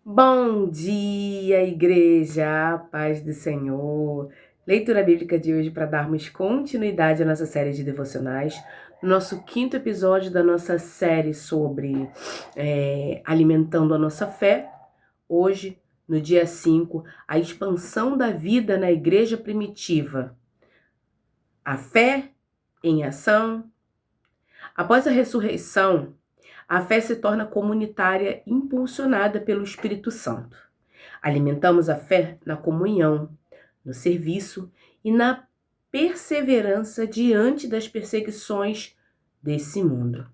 Bom dia, igreja, paz do Senhor. Leitura bíblica de hoje para darmos continuidade à nossa série de devocionais. Nosso quinto episódio da nossa série sobre alimentando a nossa fé. Hoje, no dia 5, a expansão da vida na igreja primitiva. A fé em ação. Após a ressurreição, a fé se torna comunitária, impulsionada pelo Espírito Santo. Alimentamos a fé na comunhão, no serviço e na perseverança diante das perseguições desse mundo.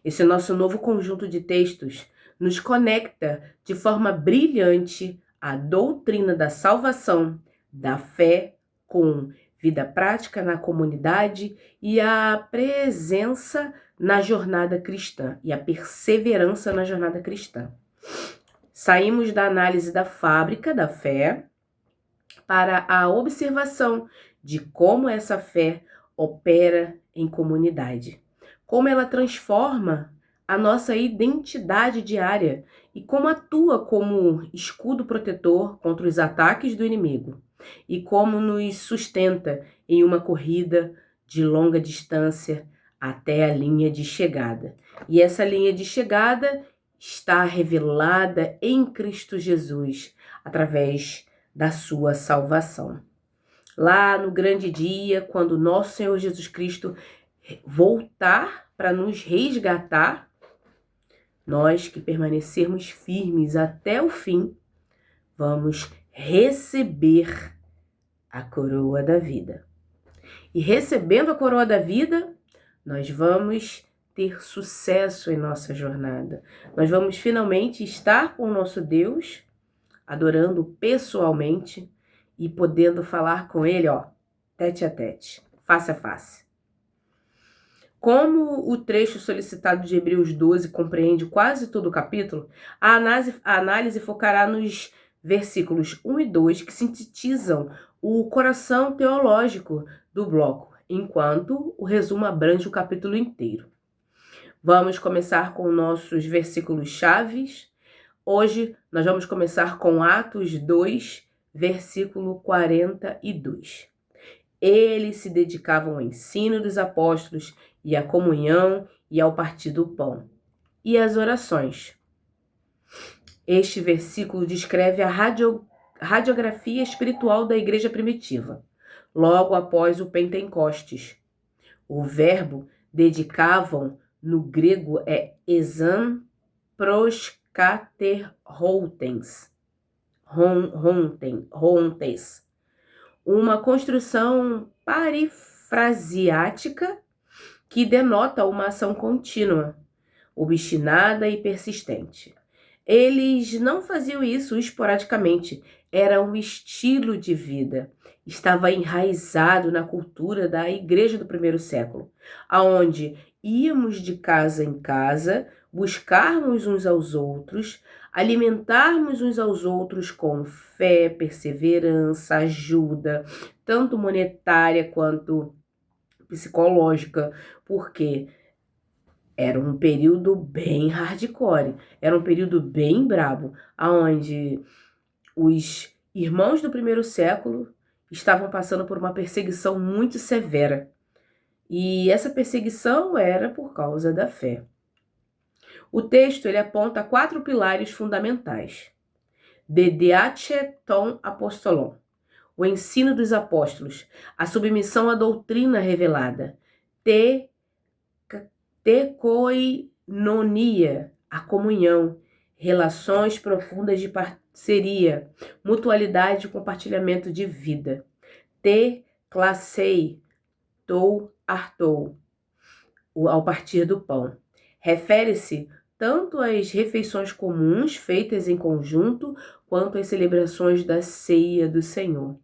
Esse nosso novo conjunto de textos nos conecta de forma brilhante à doutrina da salvação, da fé, com vida prática na comunidade e a presença na jornada cristã e a perseverança na jornada cristã. Saímos da análise da fábrica da fé para a observação de como essa fé opera em comunidade, como ela transforma a nossa identidade diária e como atua como escudo protetor contra os ataques do inimigo e como nos sustenta em uma corrida de longa distância até a linha de chegada. E essa linha de chegada está revelada em Cristo Jesus, através da sua salvação. Lá no grande dia, quando nosso Senhor Jesus Cristo voltar para nos resgatar, nós que permanecermos firmes até o fim, vamos receber a coroa da vida. E recebendo a coroa da vida, nós vamos ter sucesso em nossa jornada. Nós vamos finalmente estar com o nosso Deus, adorando pessoalmente e podendo falar com Ele, tete a tete, face a face. Como o trecho solicitado de Hebreus 12 compreende quase todo o capítulo, a análise focará nos versículos 1 e 2 que sintetizam o coração teológico do bloco, enquanto o resumo abrange o capítulo inteiro. Vamos começar com nossos versículos chaves. Hoje nós vamos começar com Atos 2, versículo 42. Eles se dedicavam ao ensino dos apóstolos e à comunhão e ao partir do pão e às orações. Este versículo descreve a radiografia espiritual da igreja primitiva, logo após o Pentecostes. O verbo dedicavam no grego é exan proskaterhoutens, uma construção parifrasiática que denota uma ação contínua, obstinada e persistente. Eles não faziam isso esporadicamente, era um estilo de vida. Estava enraizado na cultura da igreja do primeiro século, aonde íamos de casa em casa, buscarmos uns aos outros, alimentarmos uns aos outros com fé, perseverança, ajuda, tanto monetária quanto psicológica, porque era um período bem hardcore, era um período bem brabo, aonde os irmãos do primeiro século estavam passando por uma perseguição muito severa. E essa perseguição era por causa da fé. O texto ele aponta 4 pilares fundamentais. Didache ton apostolon, o ensino dos apóstolos, a submissão à doutrina revelada, tekoinonia, a comunhão, relações profundas de parceria, mutualidade e compartilhamento de vida. Klassei, tou artou, ao partir do pão. Refere-se tanto às refeições comuns feitas em conjunto, quanto às celebrações da ceia do Senhor.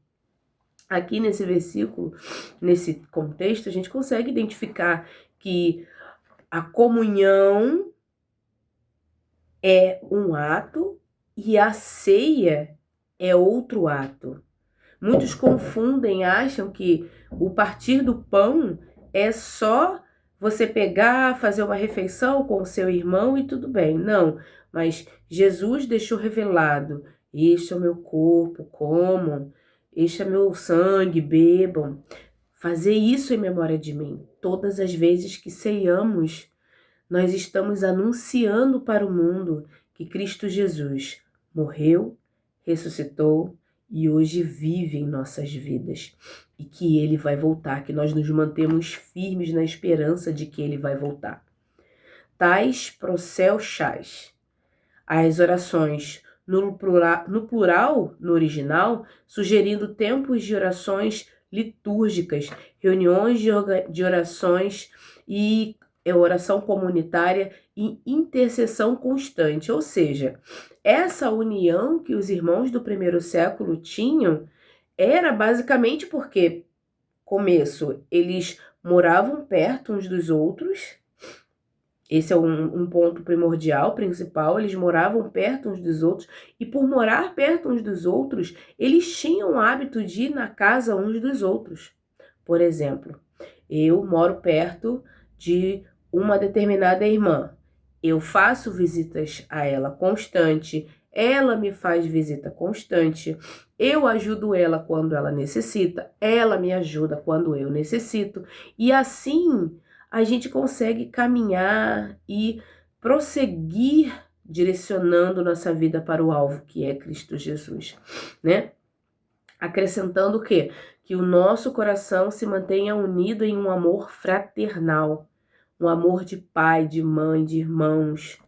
Aqui nesse versículo, nesse contexto, a gente consegue identificar que a comunhão é um ato e a ceia é outro ato. Muitos confundem, acham que o partir do pão é só você pegar, fazer uma refeição com o seu irmão e tudo bem. Não, mas Jesus deixou revelado: este é o meu corpo, comam, este é meu sangue, bebam. Fazer isso em memória de mim. Todas as vezes que ceiamos, nós estamos anunciando para o mundo que Cristo Jesus morreu, ressuscitou e hoje vive em nossas vidas. E que Ele vai voltar, que nós nos mantemos firmes na esperança de que Ele vai voltar. Tais procel chás. As orações no plural, no original, sugerindo tempos de orações litúrgicas, reuniões de orações e oração comunitária e intercessão constante. Ou seja, essa união que os irmãos do primeiro século tinham era basicamente porque, começo, eles moravam perto uns dos outros. Esse é um ponto primordial, principal. Eles moravam perto uns dos outros, e por morar perto uns dos outros, eles tinham o hábito de ir na casa uns dos outros. Por exemplo, eu moro perto de uma determinada irmã. Eu faço visitas a ela constante, ela me faz visita constante, eu ajudo ela quando ela necessita, ela me ajuda quando eu necessito, e assim a gente consegue caminhar e prosseguir direcionando nossa vida para o alvo, que é Cristo Jesus, né? Acrescentando o quê? Que o nosso coração se mantenha unido em um amor fraternal, um amor de pai, de mãe, de irmãos.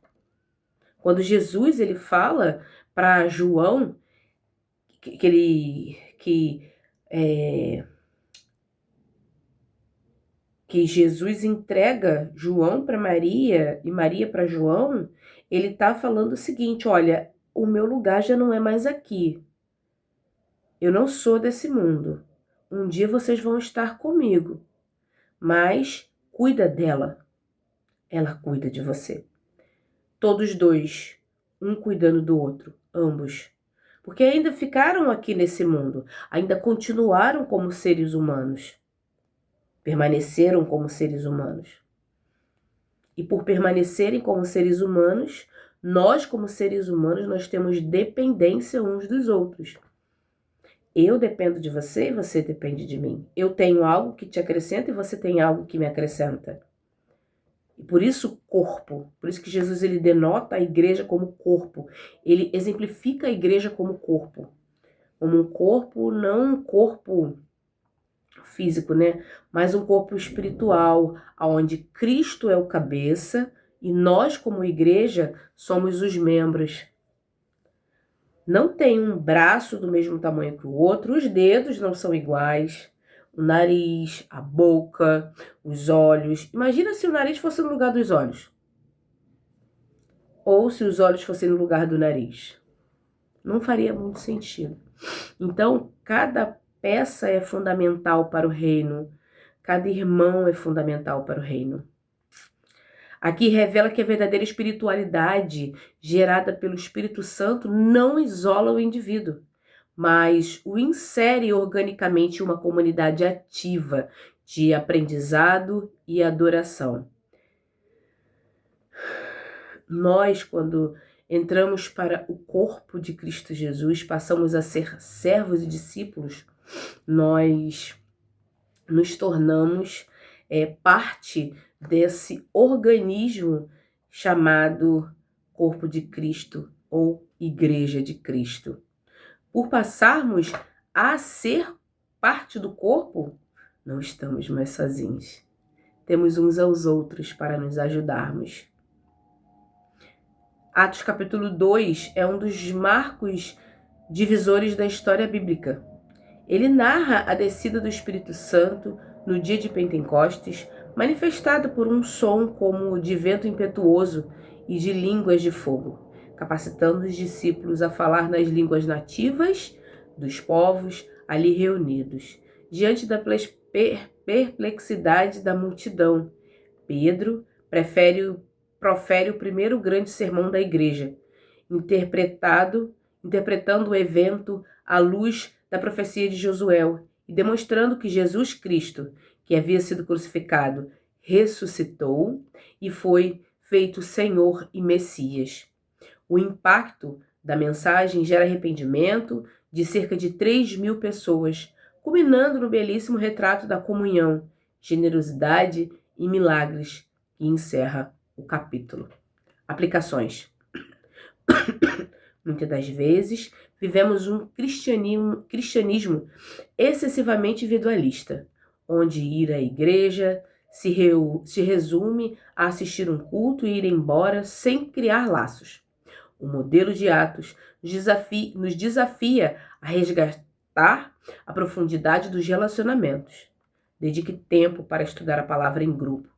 Quando Jesus ele fala para João que Jesus entrega João para Maria e Maria para João, ele está falando o seguinte: olha, o meu lugar já não é mais aqui. Eu não sou desse mundo. Um dia vocês vão estar comigo, mas cuida dela. Ela cuida de você. Todos dois, um cuidando do outro, ambos. Porque ainda ficaram aqui nesse mundo, ainda continuaram como seres humanos. Permaneceram como seres humanos. E por permanecerem como seres humanos, nós como seres humanos, nós temos dependência uns dos outros. Eu dependo de você e você depende de mim. Eu tenho algo que te acrescenta e você tem algo que me acrescenta. E por isso corpo, por isso que Jesus ele denota a igreja como corpo. Ele exemplifica a igreja como corpo. Como um corpo, não um corpo físico, né? Mas um corpo espiritual, onde Cristo é o cabeça e nós como igreja somos os membros. Não tem um braço do mesmo tamanho que o outro, os dedos não são iguais, o nariz, a boca, os olhos. Imagina se o nariz fosse no lugar dos olhos. Ou se os olhos fossem no lugar do nariz. Não faria muito sentido. Então, cada peça é fundamental para o reino. Cada irmão é fundamental para o reino. Aqui revela que a verdadeira espiritualidade gerada pelo Espírito Santo não isola o indivíduo, mas o insere organicamente em uma comunidade ativa de aprendizado e adoração. Nós, quando entramos para o corpo de Cristo Jesus, passamos a ser servos e discípulos, nós nos tornamos parte desse organismo chamado corpo de Cristo ou igreja de Cristo. Por passarmos a ser parte do corpo, não estamos mais sozinhos. Temos uns aos outros para nos ajudarmos. Atos capítulo 2 é um dos marcos divisores da história bíblica. Ele narra a descida do Espírito Santo no dia de Pentecostes, manifestado por um som como de vento impetuoso e de línguas de fogo, capacitando os discípulos a falar nas línguas nativas dos povos ali reunidos. Diante da perplexidade da multidão, Pedro profere o primeiro grande sermão da igreja, interpretando o evento à luz da profecia de Josué e demonstrando que Jesus Cristo, que havia sido crucificado, ressuscitou e foi feito Senhor e Messias. O impacto da mensagem gera arrependimento de cerca de 3.000 pessoas, culminando no belíssimo retrato da comunhão, generosidade e milagres que encerra o capítulo. Aplicações. Muitas das vezes, vivemos um cristianismo excessivamente individualista, onde ir à igreja se resume a assistir um culto e ir embora sem criar laços. O modelo de Atos nos desafia a resgatar a profundidade dos relacionamentos. Dedique tempo para estudar a palavra em grupo.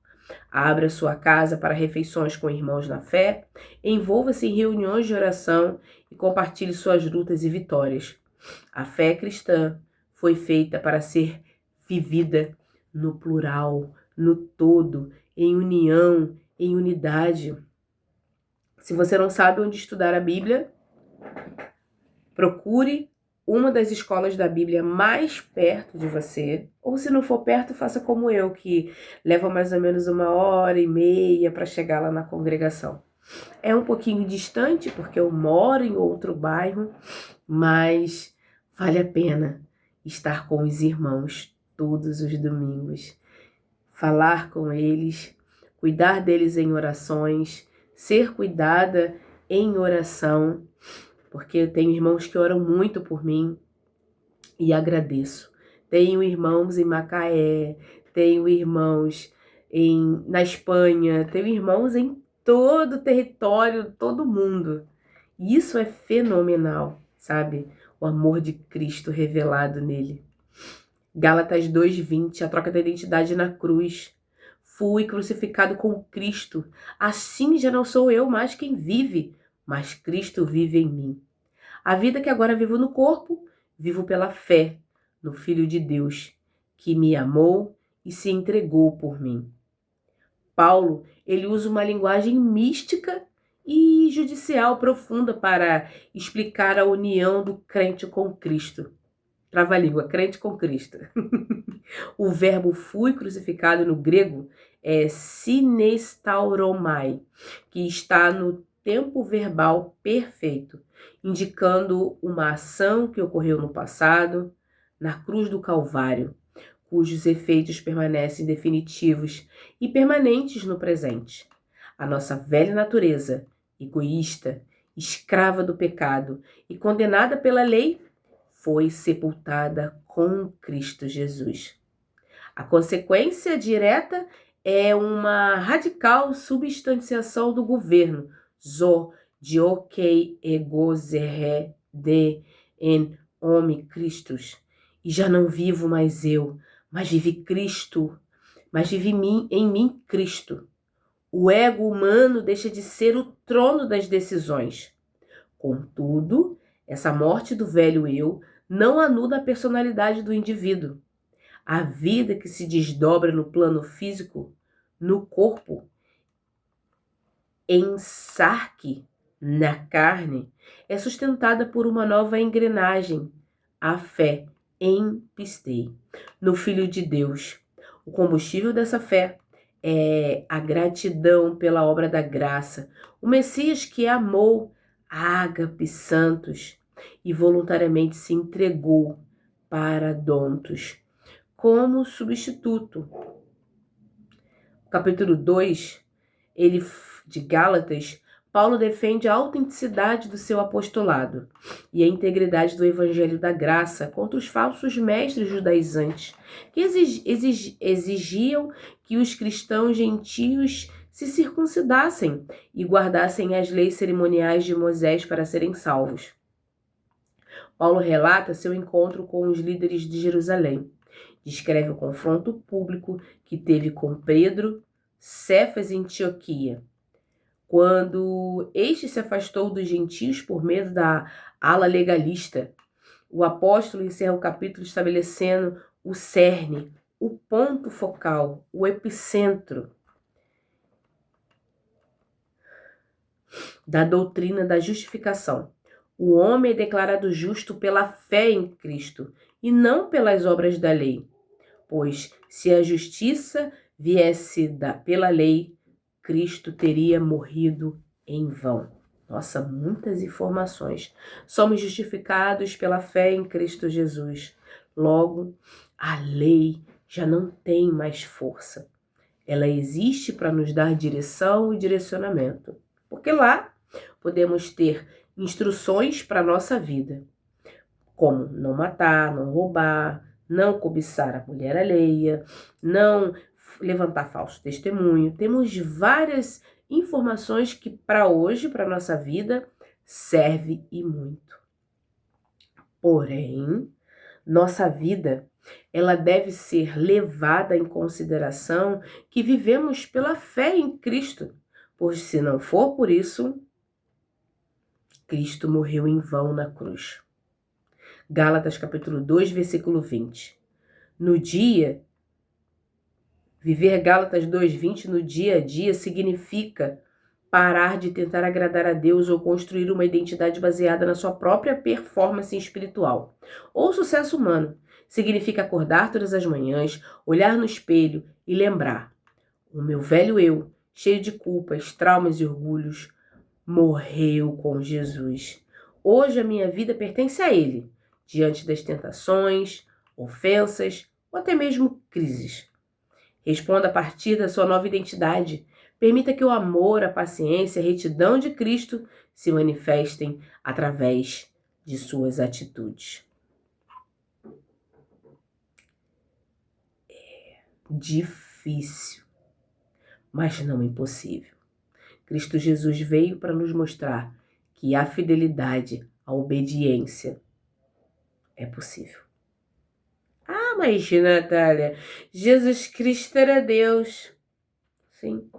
Abra sua casa para refeições com irmãos na fé, envolva-se em reuniões de oração e compartilhe suas lutas e vitórias. A fé cristã foi feita para ser vivida no plural, no todo, em união, em unidade. Se você não sabe onde estudar a Bíblia, procure uma das escolas da Bíblia mais perto de você, ou se não for perto, faça como eu, que leva mais ou menos 1h30 para chegar lá na congregação. É um pouquinho distante, porque eu moro em outro bairro, mas vale a pena estar com os irmãos todos os domingos, falar com eles, cuidar deles em orações, ser cuidada em oração, porque eu tenho irmãos que oram muito por mim e agradeço. Tenho irmãos em Macaé, tenho irmãos na Espanha, tenho irmãos em todo o território, todo mundo. E isso é fenomenal, sabe? O amor de Cristo revelado nele. Gálatas 2:20, a troca da identidade na cruz. Fui crucificado com Cristo. Assim já não sou eu mais quem vive, mas Cristo vive em mim. A vida que agora vivo no corpo, vivo pela fé no Filho de Deus, que me amou e se entregou por mim. Paulo, ele usa uma linguagem mística e judicial profunda para explicar a união do crente com Cristo. Trava-língua, crente com Cristo. O verbo fui crucificado no grego é sinestauromai, que está no tempo verbal perfeito, indicando uma ação que ocorreu no passado, na cruz do Calvário, cujos efeitos permanecem definitivos e permanentes no presente. A nossa velha natureza, egoísta, escrava do pecado e condenada pela lei, foi sepultada com Cristo Jesus. A consequência direta é uma radical substanciação do governo, diokei egozerre de en homi Christus. E já não vivo mais eu, mas vive Cristo, mas vive em mim Cristo. O ego humano deixa de ser o trono das decisões. Contudo, essa morte do velho eu não anula a personalidade do indivíduo. A vida que se desdobra no plano físico, no corpo, em sarque, na carne, é sustentada por uma nova engrenagem, a fé em pistei, no Filho de Deus. O combustível dessa fé é a gratidão pela obra da graça, o Messias que amou ágape santos e voluntariamente se entregou para dontos como substituto. Capítulo 2, de Gálatas, Paulo defende a autenticidade do seu apostolado e a integridade do evangelho da graça contra os falsos mestres judaizantes, que exigiam que os cristãos gentios se circuncidassem e guardassem as leis cerimoniais de Moisés para serem salvos. Paulo relata seu encontro com os líderes de Jerusalém. Descreve o confronto público que teve com Pedro, Cefas e Antioquia, quando este se afastou dos gentios por medo da ala legalista. O apóstolo encerra o capítulo estabelecendo o cerne, o ponto focal, o epicentro da doutrina da justificação. O homem é declarado justo pela fé em Cristo e não pelas obras da lei. Pois se a justiça viesse pela lei, Cristo teria morrido em vão. Nossa, muitas informações. Somos justificados pela fé em Cristo Jesus. Logo, a lei já não tem mais força. Ela existe para nos dar direção e direcionamento. Porque lá podemos ter instruções para a nossa vida, como não matar, não roubar, não cobiçar a mulher alheia, não levantar falso testemunho. Temos várias informações que para hoje, para a nossa vida, serve e muito. Porém, nossa vida, ela deve ser levada em consideração que vivemos pela fé em Cristo, pois se não for por isso, Cristo morreu em vão na cruz. Gálatas capítulo 2, versículo 20. Viver Gálatas 2:20 no dia a dia significa parar de tentar agradar a Deus ou construir uma identidade baseada na sua própria performance espiritual ou sucesso humano. Significa acordar todas as manhãs, olhar no espelho e lembrar: o meu velho eu, cheio de culpas, traumas e orgulhos, morreu com Jesus. Hoje a minha vida pertence a Ele, diante das tentações, ofensas ou até mesmo crises. Responda a partir da sua nova identidade. Permita que o amor, a paciência e a retidão de Cristo se manifestem através de suas atitudes. É difícil, mas não impossível. Cristo Jesus veio para nos mostrar que a fidelidade, a obediência é possível. Ah, mas Natália, Jesus Cristo era Deus. Sim,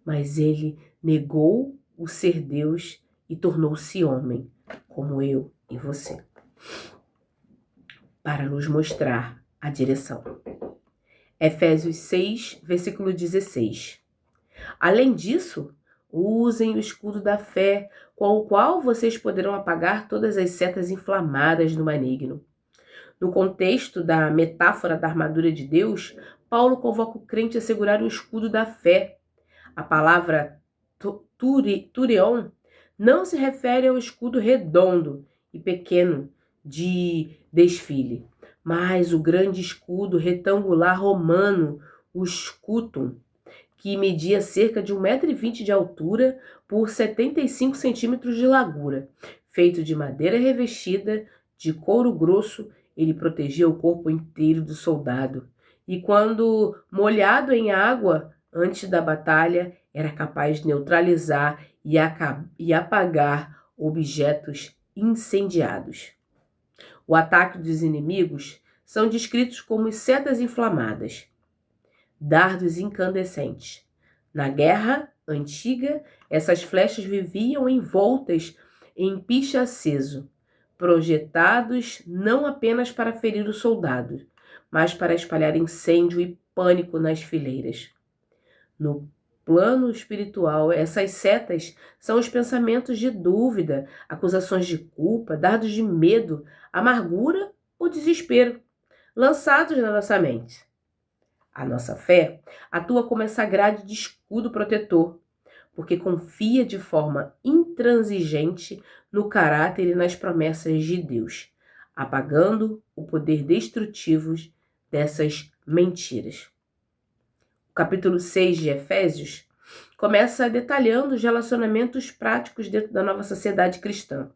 mas ele negou o ser Deus e tornou-se homem, como eu e você, para nos mostrar a direção. Efésios 6, versículo 16. Além disso, usem o escudo da fé, com o qual vocês poderão apagar todas as setas inflamadas do maligno. No contexto da metáfora da armadura de Deus, Paulo convoca o crente a segurar o escudo da fé. A palavra turion não se refere ao escudo redondo e pequeno de desfile, mas o grande escudo retangular romano, o scutum, que media cerca de 1,20 m de altura por 75 centímetros de largura. Feito de madeira revestida de couro grosso, ele protegia o corpo inteiro do soldado. E quando molhado em água antes da batalha, era capaz de neutralizar e apagar objetos incendiados. O ataque dos inimigos são descritos como setas inflamadas, dardos incandescentes. Na guerra antiga, essas flechas viviam envoltas em piche aceso, projetados não apenas para ferir o soldado, mas para espalhar incêndio e pânico nas fileiras. No plano espiritual, essas setas são os pensamentos de dúvida, acusações de culpa, dardos de medo, amargura ou desespero, lançados na nossa mente. A nossa fé atua como essa grade de escudo protetor, porque confia de forma intransigente no caráter e nas promessas de Deus, apagando o poder destrutivo dessas mentiras. O capítulo 6 de Efésios começa detalhando os relacionamentos práticos dentro da nova sociedade cristã,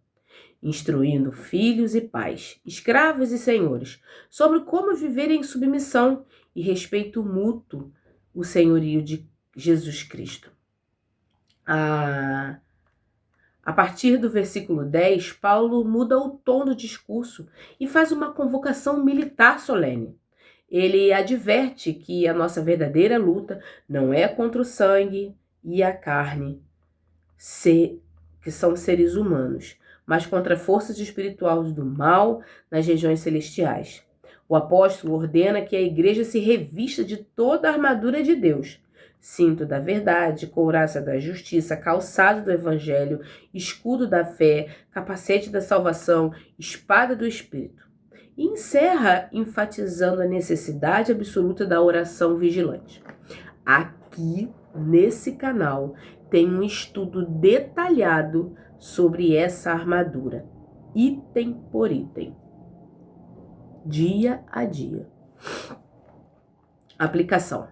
instruindo filhos e pais, escravos e senhores, sobre como viver em submissão e respeito mútuo o senhorio de Jesus Cristo. A partir do versículo 10, Paulo muda o tom do discurso e faz uma convocação militar solene. Ele adverte que a nossa verdadeira luta não é contra o sangue e a carne, que são seres humanos, mas contra forças espirituais do mal nas regiões celestiais. O apóstolo ordena que a igreja se revista de toda a armadura de Deus: cinto da verdade, couraça da justiça, calçado do evangelho, escudo da fé, capacete da salvação, espada do Espírito. E encerra enfatizando a necessidade absoluta da oração vigilante. Aqui nesse canal tem um estudo detalhado sobre essa armadura, item por item, dia a dia. Aplicação.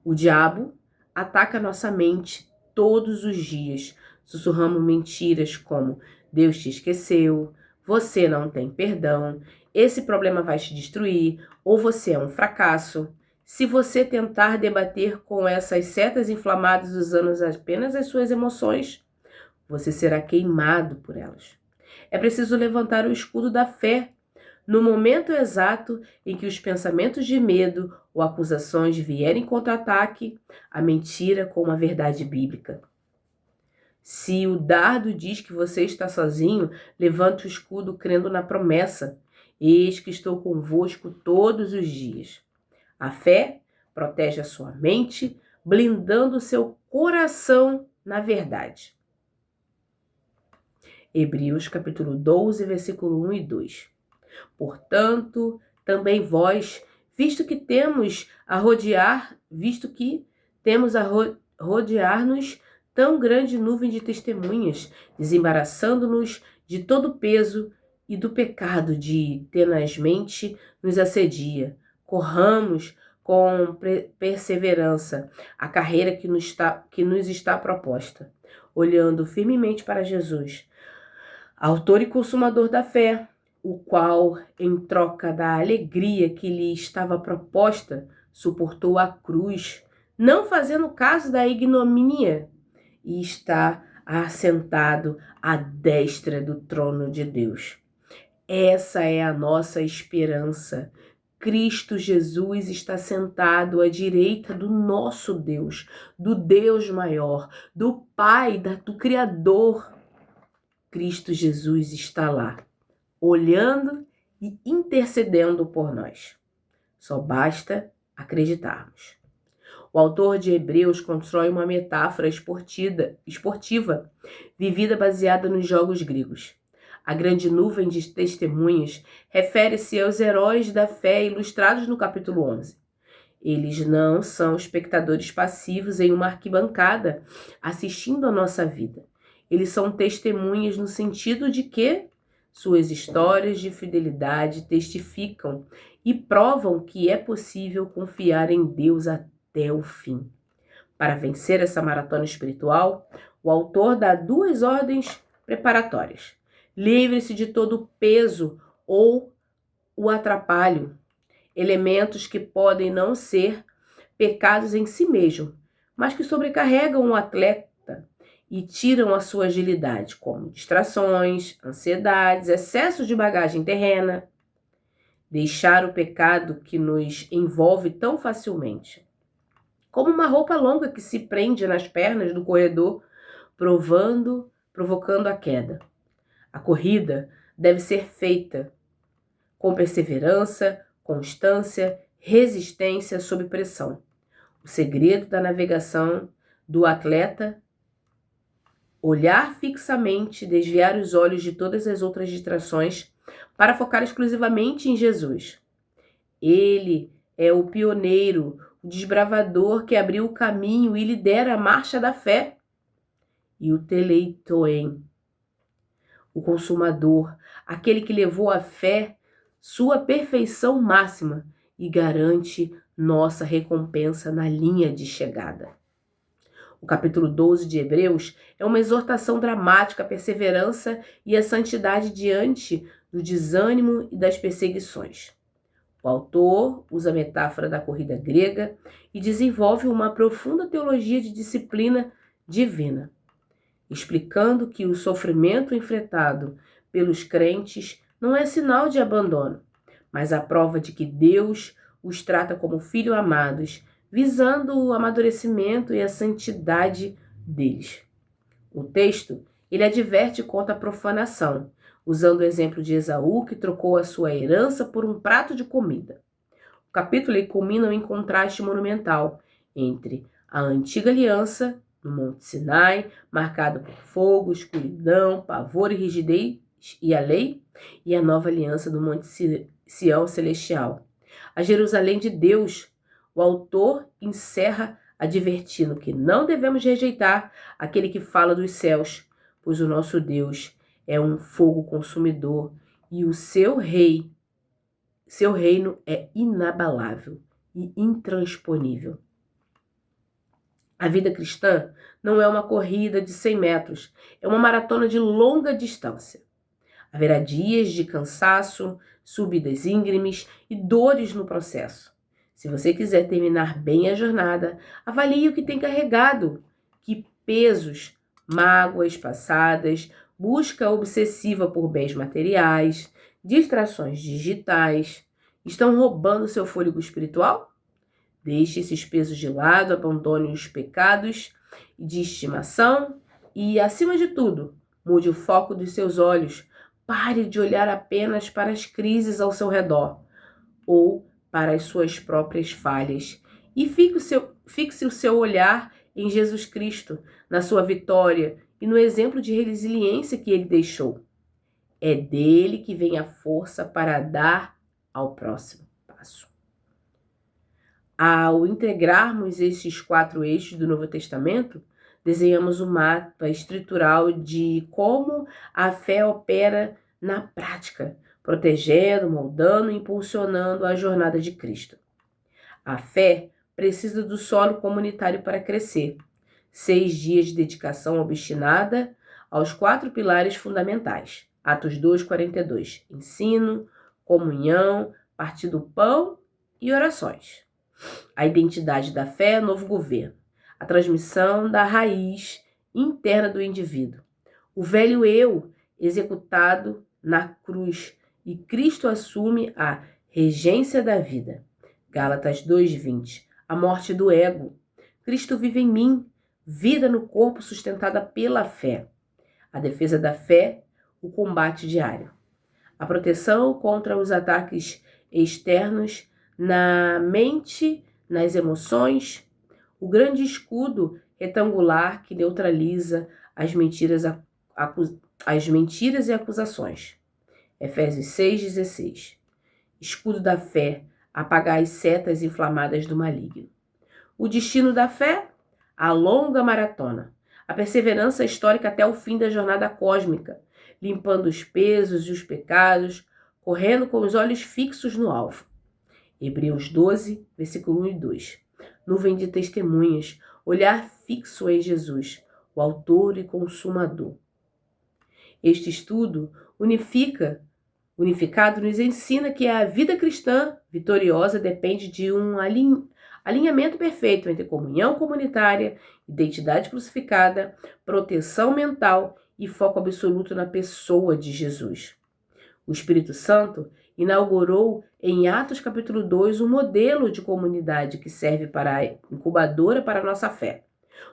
O diabo ataca nossa mente todos os dias. Sussurramos mentiras como Deus te esqueceu, você não tem perdão, esse problema vai te destruir, ou você é um fracasso. Se você tentar debater com essas setas inflamadas usando apenas as suas emoções, você será queimado por elas. É preciso levantar o escudo da fé no momento exato em que os pensamentos de medo ou acusações vierem contra-ataque, a mentira com uma verdade bíblica. Se o dardo diz que você está sozinho, levante o escudo crendo na promessa. Eis que estou convosco todos os dias. A fé protege a sua mente, blindando o seu coração na verdade. Hebreus capítulo 12, versículo 1 e 2. Portanto, também vós, visto que temos a rodear-nos tão grande nuvem de testemunhas, desembaraçando-nos de todo o peso e do pecado de tenazmente nos assedia. Corramos com perseverança a carreira que nos está proposta, olhando firmemente para Jesus, autor e consumador da fé, o qual, em troca da alegria que lhe estava proposta, suportou a cruz, não fazendo caso da ignomínia, e está assentado à destra do trono de Deus. Essa é a nossa esperança. Cristo Jesus está sentado à direita do nosso Deus, do Deus maior, do Pai, do Criador. Cristo Jesus está lá, olhando e intercedendo por nós. Só basta acreditarmos. O autor de Hebreus constrói uma metáfora esportiva, vivida baseada nos jogos gregos. A grande nuvem de testemunhas refere-se aos heróis da fé ilustrados no capítulo 11. Eles não são espectadores passivos em uma arquibancada assistindo a nossa vida. Eles são testemunhas no sentido de que suas histórias de fidelidade testificam e provam que é possível confiar em Deus até o fim. Para vencer essa maratona espiritual, o autor dá 2 ordens preparatórias. Livre-se de todo o peso ou o atrapalho, elementos que podem não ser pecados em si mesmo, mas que sobrecarregam o atleta e tiram a sua agilidade, como distrações, ansiedades, excesso de bagagem terrena. Deixar o pecado que nos envolve tão facilmente, como uma roupa longa que se prende nas pernas do corredor, provocando a queda. A corrida deve ser feita com perseverança, constância, resistência sob pressão. O segredo da navegação do atleta: olhar fixamente, desviar os olhos de todas as outras distrações para focar exclusivamente em Jesus. Ele é o pioneiro, o desbravador que abriu o caminho e lidera a marcha da fé. E o teleitoen, o consumador, aquele que levou a fé sua perfeição máxima e garante nossa recompensa na linha de chegada. O capítulo 12 de Hebreus é uma exortação dramática à perseverança e à santidade diante do desânimo e das perseguições. O autor usa a metáfora da corrida grega e desenvolve uma profunda teologia de disciplina divina, explicando que o sofrimento enfrentado pelos crentes não é sinal de abandono, mas a prova de que Deus os trata como filhos amados, visando o amadurecimento e a santidade deles. O texto, ele adverte contra a profanação, usando o exemplo de Esaú, que trocou a sua herança por um prato de comida. O capítulo culmina em contraste monumental entre a antiga aliança, no Monte Sinai, marcado por fogo, escuridão, pavor e rigidez, e a lei, e a nova aliança do Monte Sião celestial. A Jerusalém de Deus, o autor encerra advertindo que não devemos rejeitar aquele que fala dos céus, pois o nosso Deus é um fogo consumidor e o seu reino é inabalável e intransponível. A vida cristã não é uma corrida de 100 metros, é uma maratona de longa distância. Haverá dias de cansaço, subidas íngremes e dores no processo. Se você quiser terminar bem a jornada, avalie o que tem carregado, que pesos, mágoas passadas, busca obsessiva por bens materiais, distrações digitais, estão roubando seu fôlego espiritual? Deixe esses pesos de lado, abandone os pecados de estimação e, acima de tudo, mude o foco dos seus olhos. Pare de olhar apenas para as crises ao seu redor ou para as suas próprias falhas e fixe o seu olhar em Jesus Cristo, na sua vitória e no exemplo de resiliência que ele deixou. É dele que vem a força para dar ao próximo passo. Ao integrarmos esses 4 eixos do Novo Testamento, desenhamos um mapa estrutural de como a fé opera na prática, protegendo, moldando e impulsionando a jornada de Cristo. A fé precisa do solo comunitário para crescer. 6 dias de dedicação obstinada aos 4 pilares fundamentais. Atos 2:42. Ensino, comunhão, partir do pão e orações. A identidade da fé é novo governo. A transmissão da raiz interna do indivíduo. O velho eu executado na cruz e Cristo assume a regência da vida. Gálatas 2:20. A morte do ego. Cristo vive em mim, vida no corpo sustentada pela fé. A defesa da fé, o combate diário. A proteção contra os ataques externos na mente, nas emoções, o grande escudo retangular que neutraliza as mentiras e acusações. Efésios 6:16. Escudo da fé, apagar as setas inflamadas do maligno. O destino da fé, a longa maratona, a perseverança histórica até o fim da jornada cósmica, limpando os pesos e os pecados, correndo com os olhos fixos no alvo. Hebreus 12, versículo 1 e 2. Nuvem de testemunhas, olhar fixo em Jesus, o autor e consumador. Este estudo unificado nos ensina que a vida cristã vitoriosa depende de um alinhamento perfeito entre comunhão comunitária, identidade crucificada, proteção mental e foco absoluto na pessoa de Jesus. O Espírito Santo inaugurou em Atos capítulo 2 um modelo de comunidade que serve para incubadora para a nossa fé,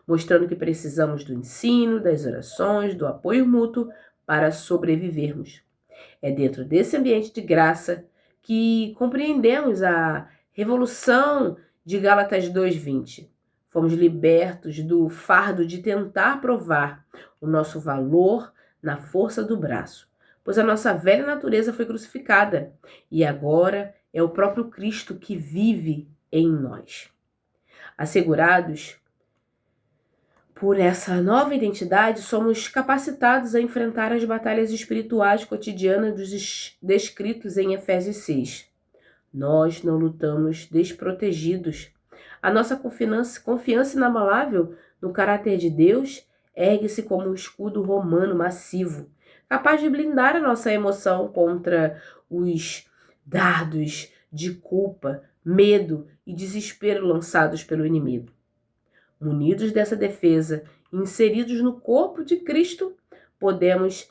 mostrando que precisamos do ensino, das orações, do apoio mútuo para sobrevivermos. É dentro desse ambiente de graça que compreendemos a revolução de Gálatas 2:20. Fomos libertos do fardo de tentar provar o nosso valor na força do braço, pois a nossa velha natureza foi crucificada e agora é o próprio Cristo que vive em nós. Assegurados por essa nova identidade, somos capacitados a enfrentar as batalhas espirituais cotidianas descritos em Efésios 6. Nós não lutamos desprotegidos. A nossa confiança inabalável no caráter de Deus ergue-se como um escudo romano massivo, capaz de blindar a nossa emoção contra os dardos de culpa, medo e desespero lançados pelo inimigo. Munidos dessa defesa, inseridos no corpo de Cristo, podemos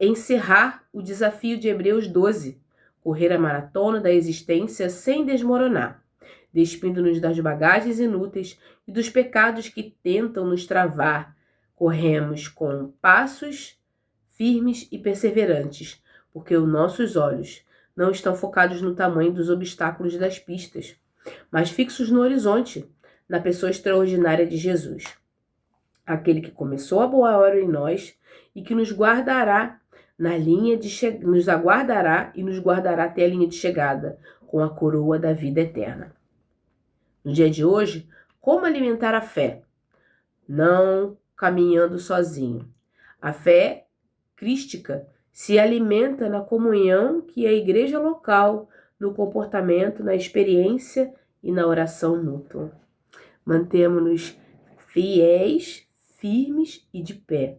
encerrar o desafio de Hebreus 12, correr a maratona da existência sem desmoronar, despindo-nos das bagagens inúteis e dos pecados que tentam nos travar. Corremos com passos firmes e perseverantes, porque os nossos olhos não estão focados no tamanho dos obstáculos das pistas, mas fixos no horizonte, na pessoa extraordinária de Jesus. Aquele que começou a boa obra em nós e que nos aguardará e nos guardará até a linha de chegada, com a coroa da vida eterna. No dia de hoje, Como alimentar a fé? Não caminhando sozinho. A fé crística se alimenta na comunhão que é a igreja local, no comportamento, na experiência e na oração mútua. Mantemos-nos fiéis, firmes e de pé,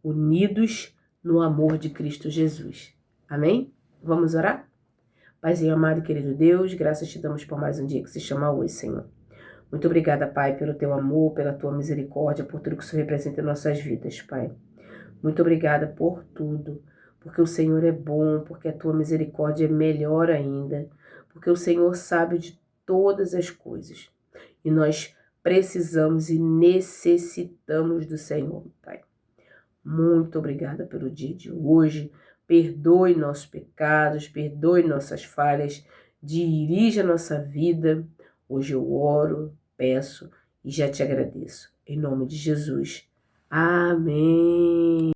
unidos no amor de Cristo Jesus. Amém? Vamos orar? Paizinho amado e querido Deus, graças te damos por mais um dia que se chama hoje, Senhor. Muito obrigada, Pai, pelo teu amor, pela tua misericórdia, por tudo que isso representa em nossas vidas, Pai. Muito obrigada por tudo, porque o Senhor é bom, porque a tua misericórdia é melhor ainda, porque o Senhor sabe de todas as coisas. E nós precisamos e necessitamos do Senhor, Pai. Muito obrigada pelo dia de hoje. Perdoe nossos pecados, perdoe nossas falhas, dirija a nossa vida. Hoje eu oro, peço e já te agradeço. Em nome de Jesus. Amém.